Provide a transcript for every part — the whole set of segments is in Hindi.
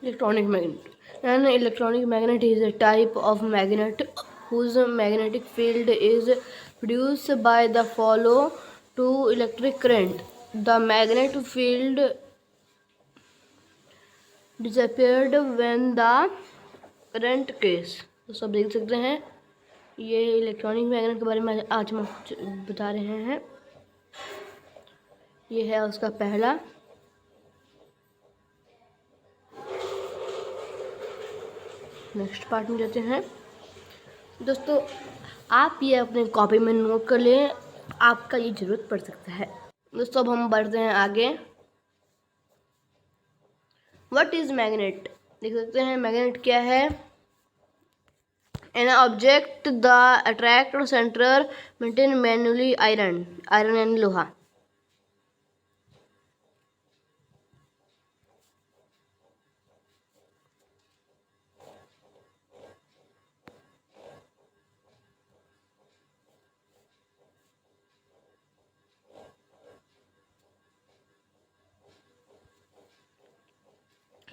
Electronic magnet. An electronic magnet is a type of magnet whose magnetic field is produced by the flow to electric current. The magnetic field disappeared when the current case. तो सब देख सकते हैं, ये इलेक्ट्रॉनिक मैग्नेट के बारे में आज हम कुछ बता रहे हैं। ये है उसका पहला। नेक्स्ट पार्ट में जाते हैं। दोस्तों आप ये अपने कॉपी में नोट कर लें, आपका ये ज़रूरत पड़ सकता है। दोस्तों अब हम बढ़ते हैं आगे। What is magnet? देख सकते हैं मैग्नेट क्या है। An object the attract centre maintain manually iron यानी लोहा।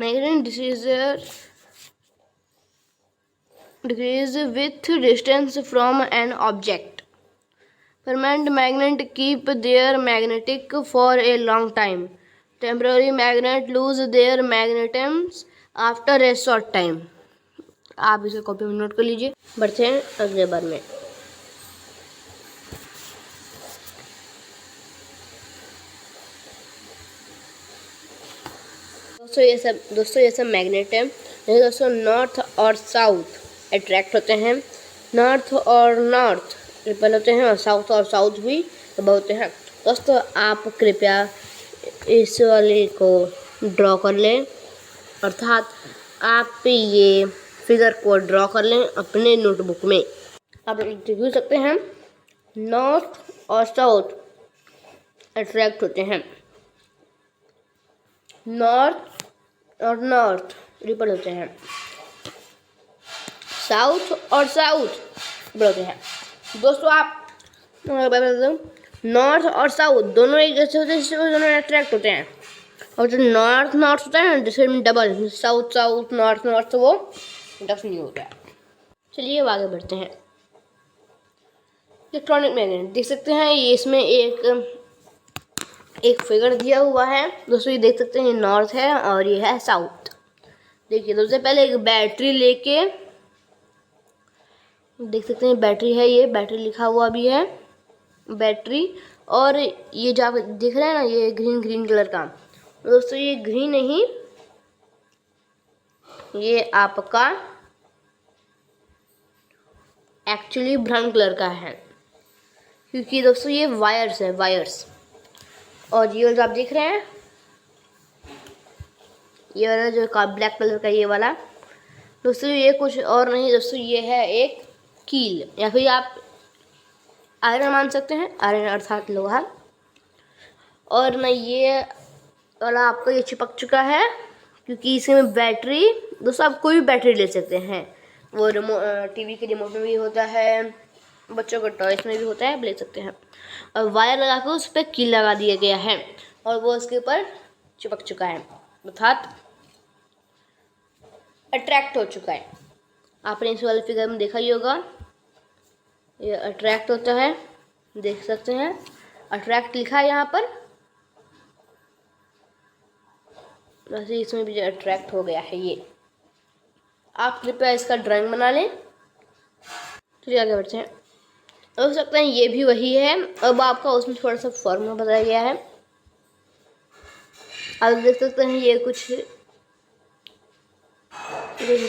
Magnet decrease with distance from an object. Permanent magnet keep their magnetic for a long time. Temporary magnet lose their magnetism after a short time. आप इसे कॉपी में नोट कर लीजिए। बढ़ते हैं अगले बार में। दोस्तों ये सब मैग्नेट है। दोस्तों नॉर्थ और साउथ अट्रैक्ट होते हैं, नॉर्थ और नॉर्थ रिपेल होते हैं, और साउथ भी रिपेल होते हैं। दोस्तों आप कृपया इस वाले को ड्रॉ कर लें, अर्थात आप ये फिगर को ड्रॉ कर लें अपने नोटबुक में। आप देख सकते हैं नॉर्थ और साउथ अट्रैक्ट होते हैं, नॉर्थ और नॉर्थ रिपेल होते हैं, साउथ और साउथ रिपेल होते हैं। दोस्तों आप नॉर्थ और साउथ दोनों एक जैसे होते हैं, दोनों अट्रैक्ट होते हैं। और जो नॉर्थ होता है ना, जैसे डबल साउथ नॉर्थ, तो वो इंडक्शन नहीं होता है। चलिए अब आगे बढ़ते हैं। इलेक्ट्रॉनिक मैग्नेट देख सकते हैं, ये इसमें एक फिगर दिया हुआ है। दोस्तों ये देख सकते हैं, ये नॉर्थ है और ये है साउथ। देखिए सबसे पहले एक बैटरी लेके देख सकते हैं, बैटरी है, ये बैटरी लिखा हुआ भी है बैटरी। और ये जो आप देख रहे हैं ना, ये ग्रीन कलर का, दोस्तों ये ग्रीन नहीं, ये आपका एक्चुअली ब्राउन कलर का है, क्योंकि दोस्तों ये वायर्स है, वायर्स। और ये जो आप देख रहे हैं, ये वाला जो ब्लैक कलर का ये वाला, दोस्तों ये कुछ और नहीं दोस्तों, ये है एक कील, या फिर आप आयरन मान सकते हैं, आयरन अर्थात लोहा। और ना ये वाला आपका ये चिपक चुका है, क्योंकि इसमें बैटरी, दोस्तों आप कोई भी बैटरी ले सकते हैं, वो टीवी के रिमोट में भी होता है, बच्चों के टॉयस में भी होता है, आप ले सकते हैं। और वायर लगा के उस पर कील लगा दिया गया है, और वो उसके ऊपर चिपक चुका है, अर्थात अट्रैक्ट हो चुका है। आपने इस वाले फिगर में देखा ही होगा, ये अट्रैक्ट होता है, देख सकते हैं अट्रैक्ट लिखा है यहाँ पर, वैसे इसमें भी अट्रैक्ट हो गया है। ये आप कृपया इसका ड्राइंग बना लें। चलिए आगे बढ़ते हैं। हो सकता है ये भी वही है, अब आपका उसमें थोड़ा सा फॉर्मूला बताया गया है। आप देख सकते हैं ये कुछ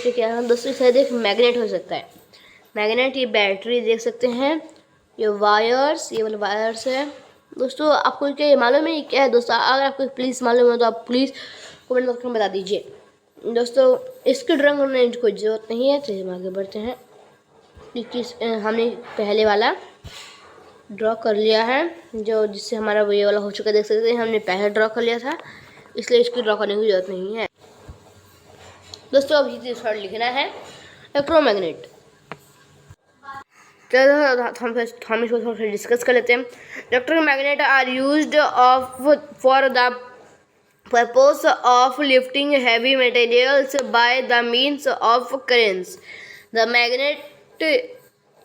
क्या है दोस्तों, शायद एक मैग्नेट हो सकता है, मैग्नेट। ये बैटरी देख सकते हैं, ये वायर्स, ये वाले वायर्स है। दोस्तों आपको क्या ये मालूम है ये क्या है? दोस्तों अगर आपको प्लीज़ मालूम है तो आप प्लीज़ कमेंट बॉक्स में बता दीजिए। दोस्तों इसकी ड्राइंग करने की कोई ज़रूरत नहीं है, चलिए हम आगे बढ़ते हैं, क्योंकि हमने पहले वाला ड्रॉ कर लिया है, जो जिससे हमारा वो ये वाला हो चुका है। देख सकते हैं हमने पहले ड्रॉ कर लिया था, इसलिए इसकी ड्रॉ करने की ज़रूरत नहीं है। दोस्तों अभी थोड़ा लिखना है इलेक्ट्रोमैग्नेट। चलो हम इसको थोड़ा सा डिस्कस कर लेते हैं। Electromagnet are used purpose of lifting heavy materials by the means of cranes. The magnet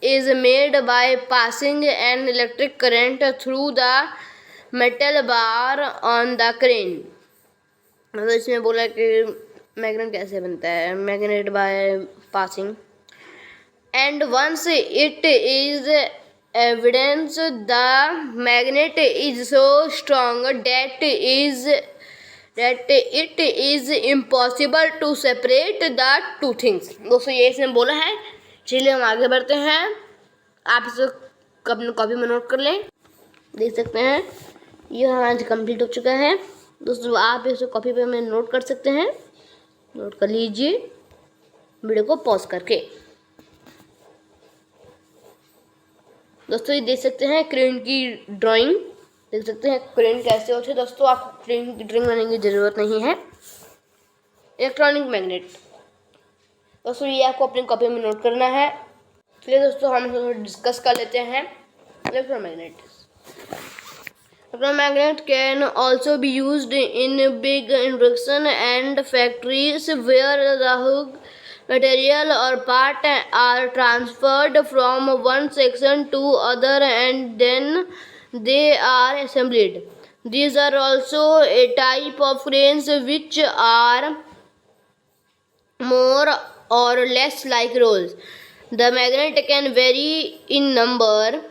is made by passing an electric current through the metal bar on the crane. तो इसमें बोला कि मैग्नेट कैसे बनता है, magnet by passing, and once it is evidence the magnet is so strong that it is impossible to separate the two things. दोस्तों ये इसने बोला है, चलिए हम आगे बढ़ते हैं। आप इसे अपनी कॉपी में नोट कर लें, देख सकते हैं ये हमारा कंप्लीट हो चुका है। दोस्तों आप इसे कॉपी पे में नोट कर सकते हैं, नोट कर लीजिए वीडियो को पॉज करके। दोस्तों ये देख सकते हैं क्रेन की ड्राइंग, देख सकते हैं क्रेन कैसे होते हैं। दोस्तों आपको क्रेन की ड्राइंग बनाने की ज़रूरत नहीं है। इलेक्ट्रॉनिक मैग्नेट, दोस्तों ये आपको अपनी कॉपी में नोट करना है। चलिए दोस्तों हम डिस्कस कर लेते हैं electromagnet. Electromagnet can also be used in big induction and factories where the hook material or part are transferred from one section to other and then they are assembled. These are also a type of cranes which are more or less like rolls. The magnet can vary in number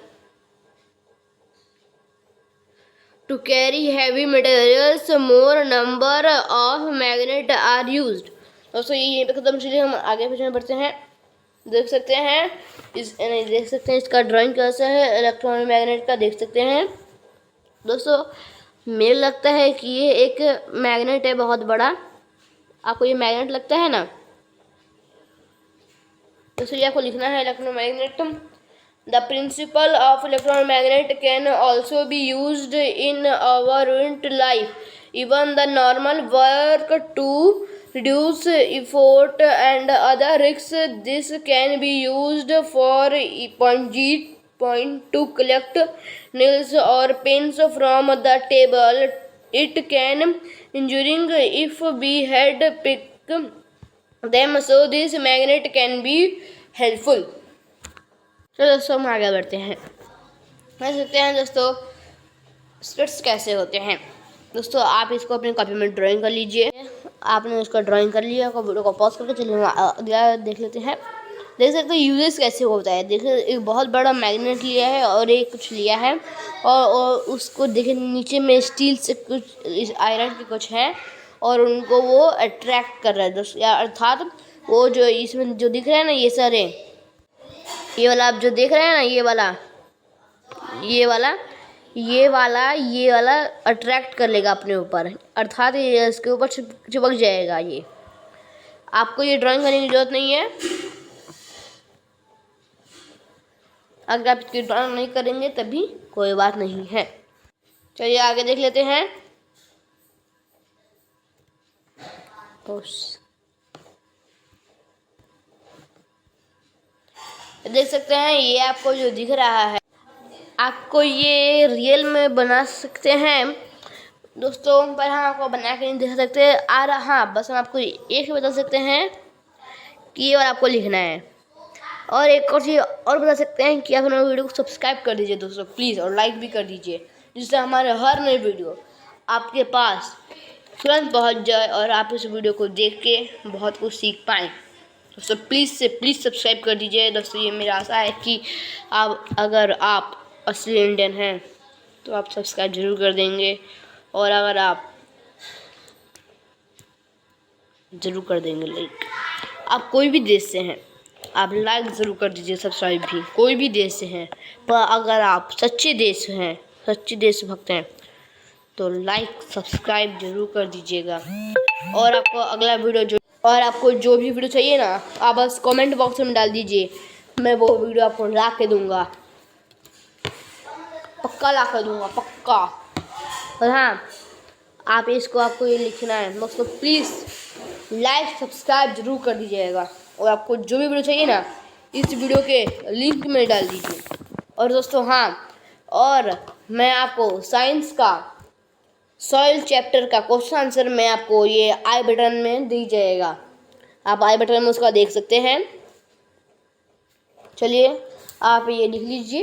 to carry heavy materials. More number of magnet are used. दोस्तों ये पे खत्म, चलिए हम आगे पीछे बढ़ते हैं। देख सकते हैं इसका ड्राइंग कैसा है इलेक्ट्रॉनिक मैग्नेट का, देख सकते हैं। दोस्तों मुझे लगता है कि ये एक मैग्नेट है बहुत बड़ा, आपको ये मैग्नेट लगता है ना। दोस्तों ये आपको लिखना है electromagnet. The principle of electromagnet can also be used in our real life. Even the normal work to reduce effort and other risks. This can be used for point to collect nails or pins from the table. It can injuring if we had picked them. So this magnet can be helpful. तो दोस्तों हम आगे बढ़ते हैं। देख सकते हैं दोस्तों स्पिट्स कैसे होते हैं। दोस्तों आप इसको अपनी कॉपी में ड्राइंग कर लीजिए। आपने उसका ड्राइंग कर लिया, वीडियो को पॉज करके चलिए अगला देख लेते हैं। देख सकते हैं यूजेस कैसे होता है। देखिए एक बहुत बड़ा मैग्नेट लिया है और एक कुछ लिया है और उसको देखिए नीचे में स्टील से कुछ आयरन के कुछ है और उनको वो अट्रैक्ट कर रहा है दोस्तों, अर्थात वो जो इसमें जो दिख रहा है ना ये सारे, ये वाला आप जो देख रहे हैं ना ये वाला अट्रैक्ट कर लेगा अपने ऊपर, अर्थात ये इसके ऊपर चिपक जाएगा। ये आपको ये ड्राइंग करने की ज़रूरत नहीं है। अगर आप इसकी ड्राइंग नहीं करेंगे तभी कोई बात नहीं है। चलिए आगे देख लेते हैं। देख सकते हैं ये आपको जो दिख रहा है, आपको ये रियल में बना सकते हैं दोस्तों, पर हम आपको बना के नहीं दिखा सकते। हाँ बस हम आपको एक बता सकते हैं कि ये वाला आपको लिखना है, और एक और चीज़ और बता सकते हैं कि आप हमारे वीडियो को सब्सक्राइब कर दीजिए दोस्तों प्लीज़, और लाइक भी कर दीजिए, जिससे हमारे हर नई वीडियो आपके पास तुरंत पहुंच जाए और आप इस वीडियो को देख के बहुत कुछ सीख पाएँ। दोस्तों प्लीज़ सब्सक्राइब कर दीजिए। दोस्तों ये मेरा आशा है कि अगर आप असली इंडियन हैं तो आप सब्सक्राइब जरूर कर देंगे, और अगर आप ज़रूर कर देंगे लाइक। आप कोई भी देश से हैं आप लाइक ज़रूर कर दीजिए, सब्सक्राइब भी कोई भी देश से हैं, पर अगर आप सच्चे देशभक्त हैं तो लाइक सब्सक्राइब जरूर कर दीजिएगा। और आपको जो भी वीडियो चाहिए ना आप बस कमेंट बॉक्स में डाल दीजिए, मैं वो वीडियो आपको ला के दूँगा, पक्का ला कर दूँगा पक्का। और हाँ आपको ये लिखना है दोस्तों, प्लीज़ लाइक सब्सक्राइब जरूर कर दीजिएगा, और आपको जो भी वीडियो चाहिए ना इस वीडियो के लिंक में डाल दीजिए। और दोस्तों हाँ, और मैं आपको साइंस का सॉइल चैप्टर का क्वेश्चन आंसर मैं आपको ये आई बटन में दी जाएगा, आप आई बटन में उसका देख सकते हैं। चलिए आप ये लिख लीजिए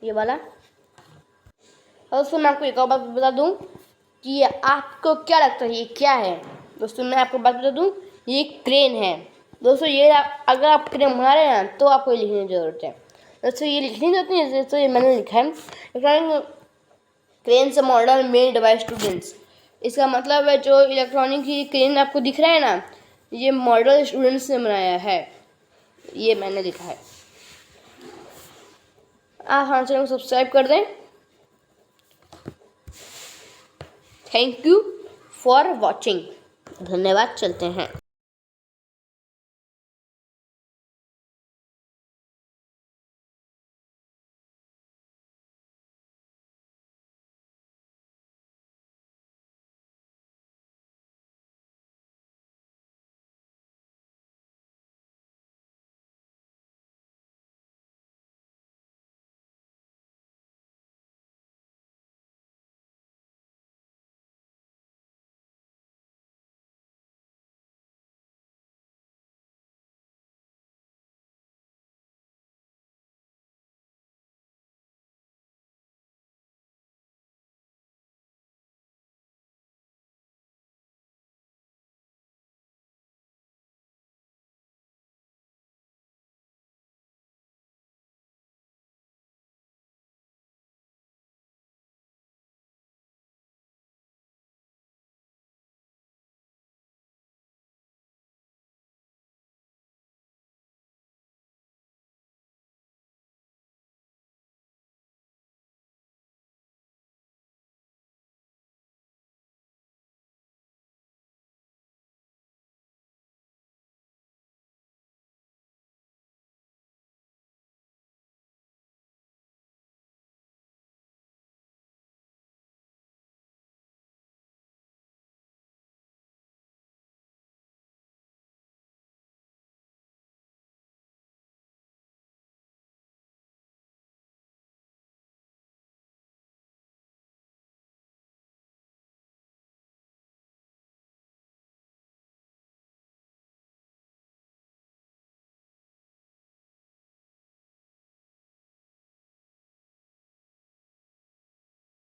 ये वाला। और दोस्तों मैं आपको एक और बात बता दूं कि ये आपको क्या लगता है ये क्या है। दोस्तों मैं आपको बात बता दूं ये क्रेन है। दोस्तों ये अगर आप क्रेन बना रहे हैं तो आपको लिखने की ज़रूरत है। दोस्तों ये लिखने की ज़रूरत नहीं है, दोस्तों ये मैंने लिखा है क्रेन से मॉडल मेड बाय स्टूडेंट्स। इसका मतलब है जो इलेक्ट्रॉनिक की क्रेन आपको दिख रहा है ना, ये मॉडल स्टूडेंट्स ने बनाया है, ये मैंने लिखा है। आप हमारे चैनल को सब्सक्राइब कर दें। Thank you for watching. धन्यवाद। चलते हैं।